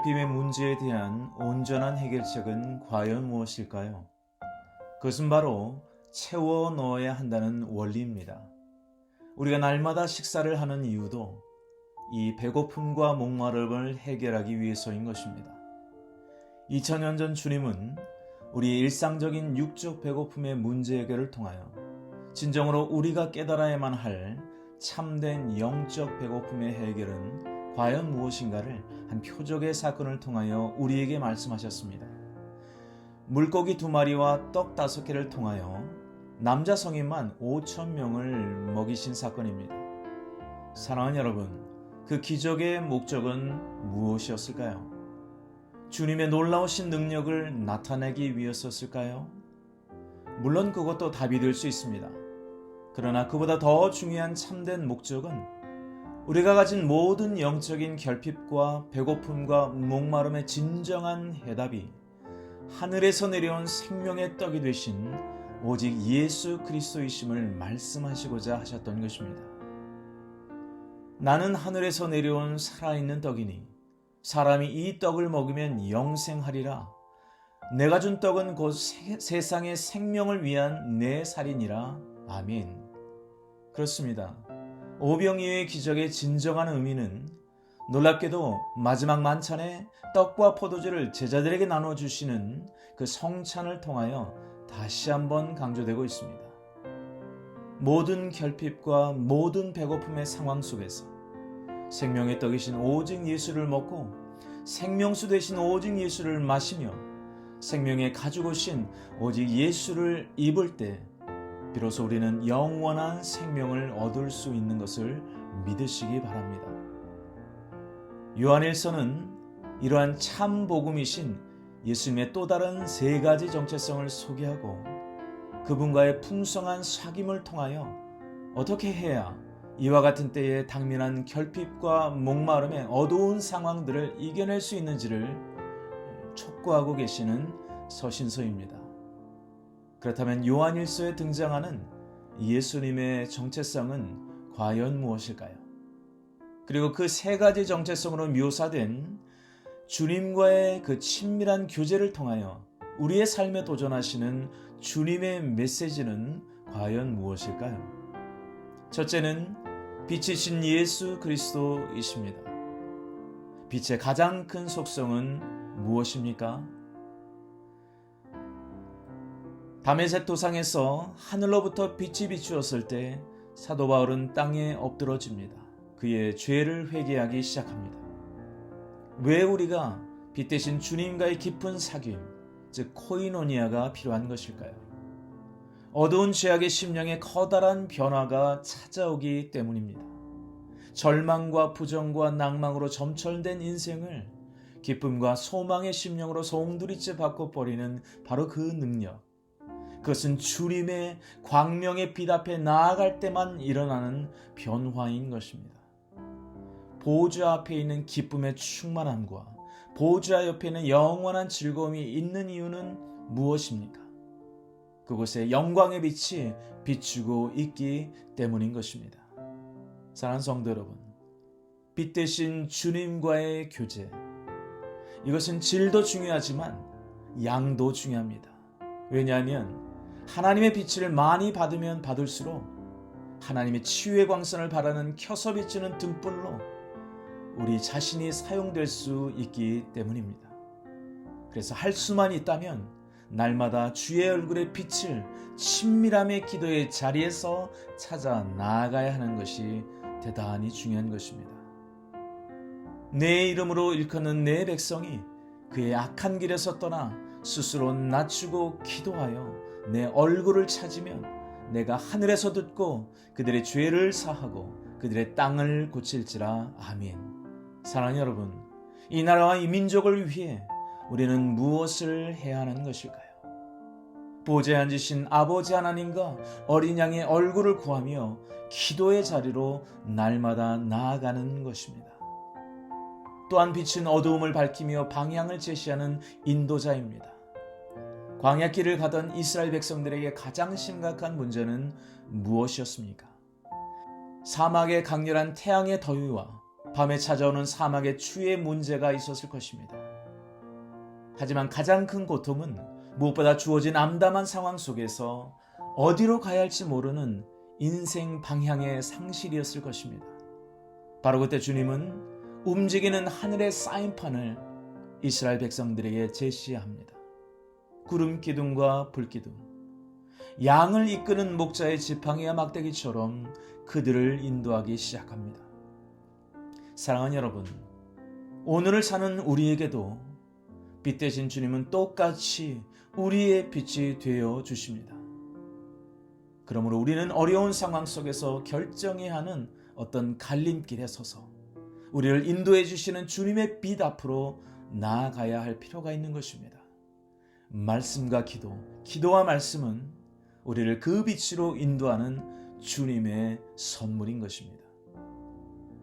결핍의 문제에 대한 온전한 해결책은 과연 무엇일까요? 그것은 바로 채워 넣어야 한다는 원리입니다. 우리가 날마다 식사를 하는 이유도 이 배고픔과 목마름을 해결하기 위해서인 것입니다. 2000년 전 주님은 우리의 일상적인 육적 배고픔의 문제 해결을 통하여 진정으로 우리가 깨달아야만 할 참된 영적 배고픔의 해결은 과연 무엇인가를 한 표적의 사건을 통하여 우리에게 말씀하셨습니다. 물고기 2마리와 떡 5개를 통하여 남자 성인만 5,000명을 먹이신 사건입니다. 사랑하는 여러분, 그 기적의 목적은 무엇이었을까요? 주님의 놀라우신 능력을 나타내기 위해서였을까요? 물론 그것도 답이 될 수 있습니다. 그러나 그보다 더 중요한 참된 목적은 우리가 가진 모든 영적인 결핍과 배고픔과 목마름의 진정한 해답이 하늘에서 내려온 생명의 떡이 되신 오직 예수 그리스도이심을 말씀하시고자 하셨던 것입니다. 나는 하늘에서 내려온 살아있는 떡이니 사람이 이 떡을 먹으면 영생하리라. 내가 준 떡은 곧 세상의 생명을 위한 내 살이니라. 아멘. 그렇습니다. 오병이어의 기적의 진정한 의미는 놀랍게도 마지막 만찬에 떡과 포도주를 제자들에게 나눠주시는 그 성찬을 통하여 다시 한번 강조되고 있습니다. 모든 결핍과 모든 배고픔의 상황 속에서 생명의 떡이신 오직 예수를 먹고 생명수 되신 오직 예수를 마시며 생명의 가죽 오신 오직 예수를 입을 때 비로소 우리는 영원한 생명을 얻을 수 있는 것을 믿으시기 바랍니다. 요한일서는 이러한 참 복음이신 예수님의 또 다른 3가지 정체성을 소개하고 그분과의 풍성한 사귐을 통하여 어떻게 해야 이와 같은 때에 당면한 결핍과 목마름의 어두운 상황들을 이겨낼 수 있는지를 촉구하고 계시는 서신서입니다. 그렇다면 요한일서에 등장하는 예수님의 정체성은 과연 무엇일까요? 그리고 그 3가지 정체성으로 묘사된 주님과의 그 친밀한 교제를 통하여 우리의 삶에 도전하시는 주님의 메시지는 과연 무엇일까요? 첫째는 빛이신 예수 그리스도이십니다. 빛의 가장 큰 속성은 무엇입니까? 다메섹 도상에서 하늘로부터 빛이 비추었을 때 사도 바울은 땅에 엎드러집니다. 그의 죄를 회개하기 시작합니다. 왜 우리가 빛 대신 주님과의 깊은 사귐, 즉 코이노니아가 필요한 것일까요? 어두운 죄악의 심령에 커다란 변화가 찾아오기 때문입니다. 절망과 부정과 낭망으로 점철된 인생을 기쁨과 소망의 심령으로 송두리째 바꿔버리는 바로 그 능력, 그것은 주님의 광명의 빛 앞에 나아갈 때만 일어나는 변화인 것입니다. 보좌 앞에 있는 기쁨의 충만함과 보좌 옆에 있는 영원한 즐거움이 있는 이유는 무엇입니까? 그곳에 영광의 빛이 비추고 있기 때문인 것입니다. 사랑하는 성도 여러분, 빛 대신 주님과의 교제, 이것은 질도 중요하지만 양도 중요합니다. 왜냐하면 하나님의 빛을 많이 받으면 받을수록 하나님의 치유의 광선을 바라는 켜서 비추는 등불로 우리 자신이 사용될 수 있기 때문입니다. 그래서 할 수만 있다면 날마다 주의 얼굴의 빛을 친밀함의 기도의 자리에서 찾아 나아가야 하는 것이 대단히 중요한 것입니다. 내 이름으로 일컫는 내 백성이 그의 악한 길에서 떠나 스스로 낮추고 기도하여 내 얼굴을 찾으면 내가 하늘에서 듣고 그들의 죄를 사하고 그들의 땅을 고칠지라. 아멘. 사랑하는 여러분, 이 나라와 이 민족을 위해 우리는 무엇을 해야 하는 것일까요? 보좌에 앉으신 아버지 하나님과 어린 양의 얼굴을 구하며 기도의 자리로 날마다 나아가는 것입니다. 또한 빛은 어두움을 밝히며 방향을 제시하는 인도자입니다. 광야길을 가던 이스라엘 백성들에게 가장 심각한 문제는 무엇이었습니까? 사막의 강렬한 태양의 더위와 밤에 찾아오는 사막의 추위의 문제가 있었을 것입니다. 하지만 가장 큰 고통은 무엇보다 주어진 암담한 상황 속에서 어디로 가야 할지 모르는 인생 방향의 상실이었을 것입니다. 바로 그때 주님은 움직이는 하늘의 사인판을 이스라엘 백성들에게 제시합니다. 구름 기둥과 불 기둥, 양을 이끄는 목자의 지팡이와 막대기처럼 그들을 인도하기 시작합니다. 사랑하는 여러분, 오늘을 사는 우리에게도 빛 대신 주님은 똑같이 우리의 빛이 되어 주십니다. 그러므로 우리는 어려운 상황 속에서 결정해야 하는 어떤 갈림길에 서서 우리를 인도해 주시는 주님의 빛 앞으로 나아가야 할 필요가 있는 것입니다. 말씀과 기도, 기도와 말씀은 우리를 그 빛으로 인도하는 주님의 선물인 것입니다.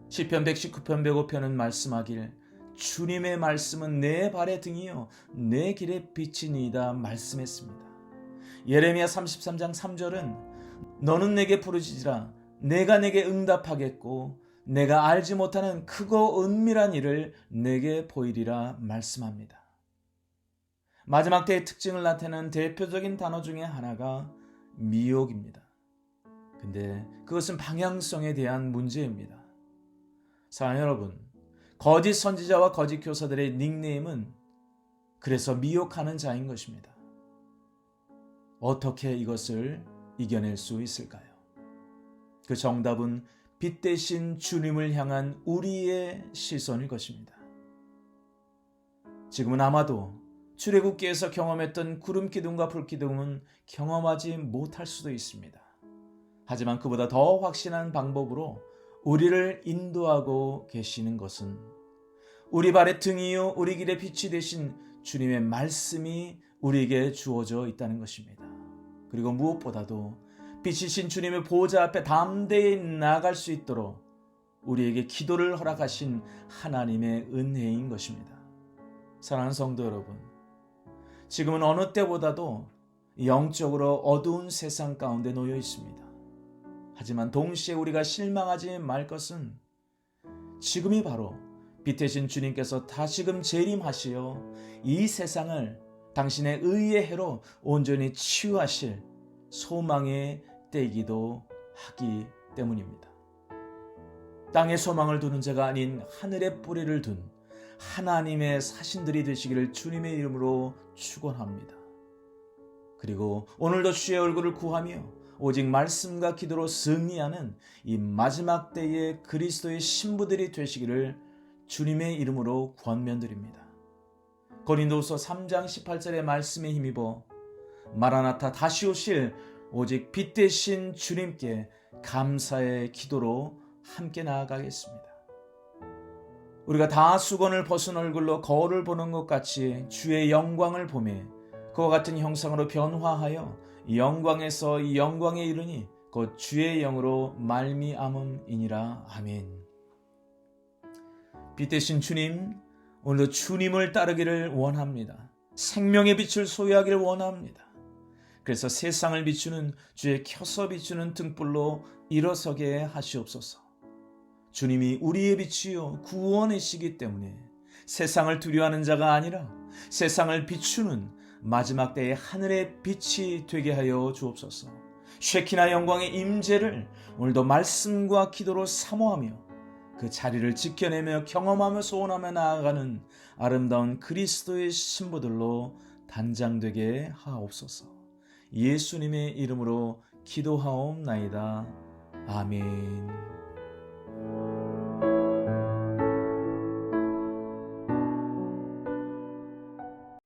시편 119편 105편은 말씀하길 주님의 말씀은 내 발의 등이요 내 길의 빛이니이다 말씀했습니다. 예레미야 33장 3절은 너는 내게 부르짖으라 내가 내게 응답하겠고 내가 알지 못하는 크고 은밀한 일을 내게 보이리라 말씀합니다. 마지막 때의 특징을 나타내는 대표적인 단어 중에 하나가 미혹입니다. 근데 그것은 방향성에 대한 문제입니다. 사랑하는 여러분, 거짓 선지자와 거짓 교사들의 닉네임은 그래서 미혹하는 자인 것입니다. 어떻게 이것을 이겨낼 수 있을까요? 그 정답은 빛 대신 주님을 향한 우리의 시선일 것입니다. 지금은 아마도 출애굽기에서 경험했던 구름 기둥과 불 기둥은 경험하지 못할 수도 있습니다. 하지만 그보다 더 확실한 방법으로 우리를 인도하고 계시는 것은 우리 발의 등이요 우리 길의 빛이 되신 주님의 말씀이 우리에게 주어져 있다는 것입니다. 그리고 무엇보다도 빛이신 주님의 보좌 앞에 담대히 나아갈 수 있도록 우리에게 기도를 허락하신 하나님의 은혜인 것입니다. 사랑하는 성도 여러분, 지금은 어느 때보다도 영적으로 어두운 세상 가운데 놓여 있습니다. 하지만 동시에 우리가 실망하지 말 것은 지금이 바로 빛 대신 주님께서 다시금 재림하시어 이 세상을 당신의 의의 해로 온전히 치유하실 소망의 때이기도 하기 때문입니다. 땅에 소망을 두는 자가 아닌 하늘에 뿌리를 둔 하나님의 사신들이 되시기를 주님의 이름으로 축원합니다. 그리고 오늘도 주의 얼굴을 구하며 오직 말씀과 기도로 승리하는 이 마지막 때의 그리스도의 신부들이 되시기를 주님의 이름으로 권면드립니다. 고린도후서 3장 18절의 말씀에 힘입어 마라나타 다시 오실 오직 빛 대신 주님께 감사의 기도로 함께 나아가겠습니다. 우리가 다 수건을 벗은 얼굴로 거울을 보는 것 같이 주의 영광을 보매 그와 같은 형상으로 변화하여 영광에서 영광에 이르니 곧 주의 영으로 말미암음이니라. 아멘. 빛 대신 주님, 오늘도 주님을 따르기를 원합니다. 생명의 빛을 소유하기를 원합니다. 그래서 세상을 비추는 주의 켜서 비추는 등불로 일어서게 하시옵소서. 주님이 우리의 빛이요 구원이시기 때문에 세상을 두려워하는 자가 아니라 세상을 비추는 마지막 때의 하늘의 빛이 되게 하여 주옵소서. 쉐키나 영광의 임재를 오늘도 말씀과 기도로 사모하며 그 자리를 지켜내며 경험하며 소원하며 나아가는 아름다운 그리스도의 신부들로 단장되게 하옵소서. 예수님의 이름으로 기도하옵나이다. 아멘.